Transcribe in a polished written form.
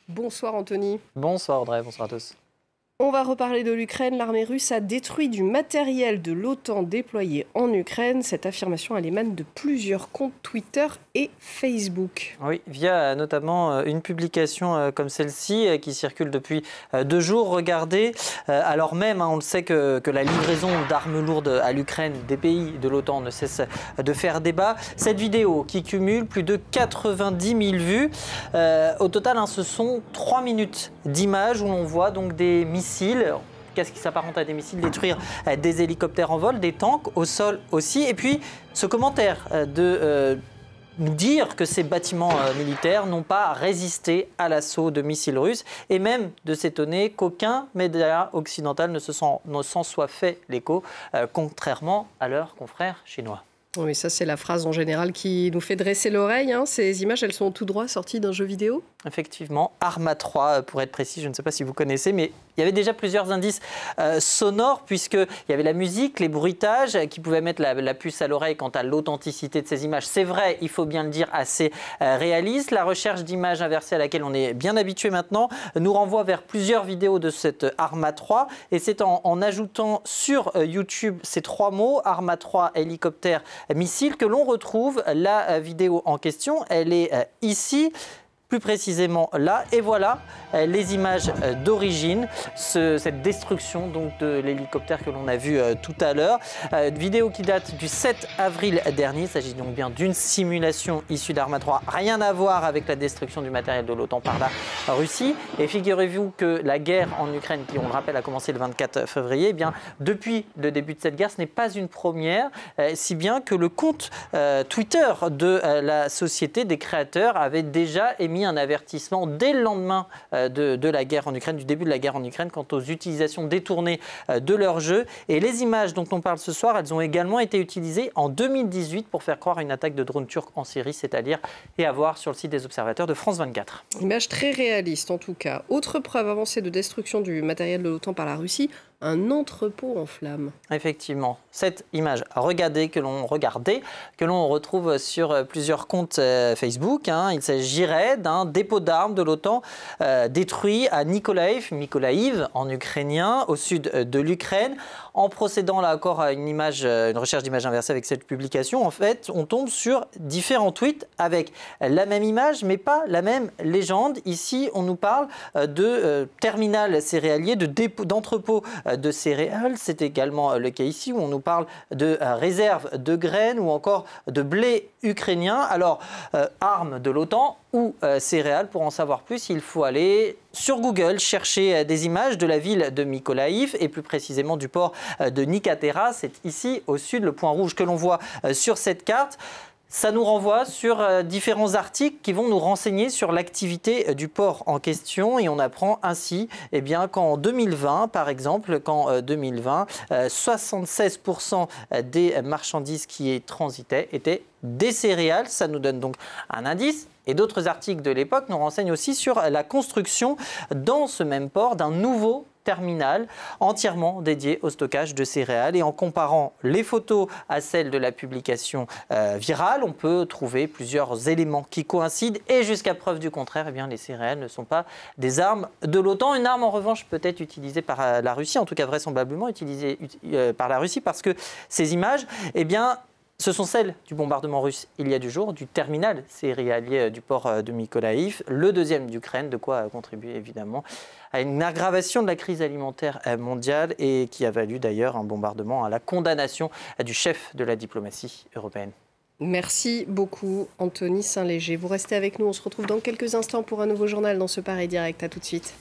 Bonsoir Anthony. Bonsoir Audrey, bonsoir à tous. On va reparler de l'Ukraine. L'armée russe a détruit du matériel de l'OTAN déployé en Ukraine. Cette affirmation, elle émane de plusieurs comptes Twitter et Facebook. Oui, via notamment une publication comme celle-ci qui circule depuis 2 jours. Regardez, alors même, on le sait que la livraison d'armes lourdes à l'Ukraine des pays de l'OTAN ne cesse de faire débat. Cette vidéo qui cumule plus de 90 000 vues. Au total, ce sont 3 minutes d'images où l'on voit donc des missiles, qu'est-ce qui s'apparente à des missiles, détruire des hélicoptères en vol, des tanks au sol aussi. Et puis ce commentaire de nous dire que ces bâtiments militaires n'ont pas résisté à l'assaut de missiles russes et même de s'étonner qu'aucun média occidental ne s'en soit fait l'écho, contrairement à leurs confrères chinois. Oui, ça c'est la phrase en général qui nous fait dresser l'oreille. Ces images, elles sont tout droit sorties d'un jeu vidéo. Effectivement, Arma 3 pour être précis, je ne sais pas si vous connaissez, mais il y avait déjà plusieurs indices sonores puisqu'il y avait la musique, les bruitages qui pouvaient mettre la puce à l'oreille quant à l'authenticité de ces images. C'est vrai, il faut bien le dire, assez réaliste. La recherche d'images inversées à laquelle on est bien habitué maintenant nous renvoie vers plusieurs vidéos de cette Arma 3 et c'est en ajoutant sur YouTube ces 3 mots, Arma 3 hélicoptère missile, que l'on retrouve la vidéo en question. Elle est ici. Plus précisément là, et voilà les images d'origine, cette destruction donc de l'hélicoptère que l'on a vu tout à l'heure. Vidéo qui date du 7 avril dernier, il s'agit donc bien d'une simulation issue d'Arma 3, rien à voir avec la destruction du matériel de l'OTAN par la Russie. Et figurez-vous que la guerre en Ukraine, qui on le rappelle a commencé le 24 février, eh bien, depuis le début de cette guerre, ce n'est pas une première, si bien que le compte Twitter de la société des créateurs avait déjà émis un avertissement dès le lendemain de la guerre en Ukraine, du début de la guerre en Ukraine, quant aux utilisations détournées de leur jeu. Et les images dont on parle ce soir, elles ont également été utilisées en 2018 pour faire croire à une attaque de drones turcs en Syrie, c'est à lire et à voir sur le site des observateurs de France 24. Image très réaliste en tout cas. Autre preuve avancée de destruction du matériel de l'OTAN par la Russie, un entrepôt en flammes. Effectivement, cette image que l'on retrouve sur plusieurs comptes Facebook. Il s'agirait d'un dépôt d'armes de l'OTAN détruit à Mykolaïv en ukrainien, au sud de l'Ukraine. En procédant là encore à une recherche d'image inversée avec cette publication, en fait, on tombe sur différents tweets avec la même image, mais pas la même légende. Ici, on nous parle de terminal céréalier, d'entrepôt de céréales. C'est également le cas ici où on nous parle de réserve de graines ou encore de blé ukrainien. Alors, armes de l'OTAN ou céréales, pour en savoir plus, il faut aller sur Google, chercher des images de la ville de Mykolaïv et plus précisément du port de Nicatera. C'est ici au sud, le point rouge que l'on voit sur cette carte. Ça nous renvoie sur différents articles qui vont nous renseigner sur l'activité du port en question et on apprend ainsi qu'en 2020, par exemple, 76% des marchandises qui transitaient étaient des céréales. Ça nous donne donc un indice. Et d'autres articles de l'époque nous renseignent aussi sur la construction dans ce même port d'un nouveau terminal entièrement dédié au stockage de céréales. Et en comparant les photos à celles de la publication virale, on peut trouver plusieurs éléments qui coïncident. Et jusqu'à preuve du contraire, les céréales ne sont pas des armes de l'OTAN. Une arme, en revanche, peut être utilisée par la Russie, en tout cas vraisemblablement utilisée par la Russie, parce que ces images, ce sont celles du bombardement russe il y a du jour, du terminal céréalier du port de Mykolaïv, le deuxième d'Ukraine, de quoi contribuer évidemment à une aggravation de la crise alimentaire mondiale et qui a valu d'ailleurs un bombardement à la condamnation du chef de la diplomatie européenne. Merci beaucoup Anthony Saint-Léger. Vous restez avec nous, on se retrouve dans quelques instants pour un nouveau journal dans ce Paris Direct. À tout de suite.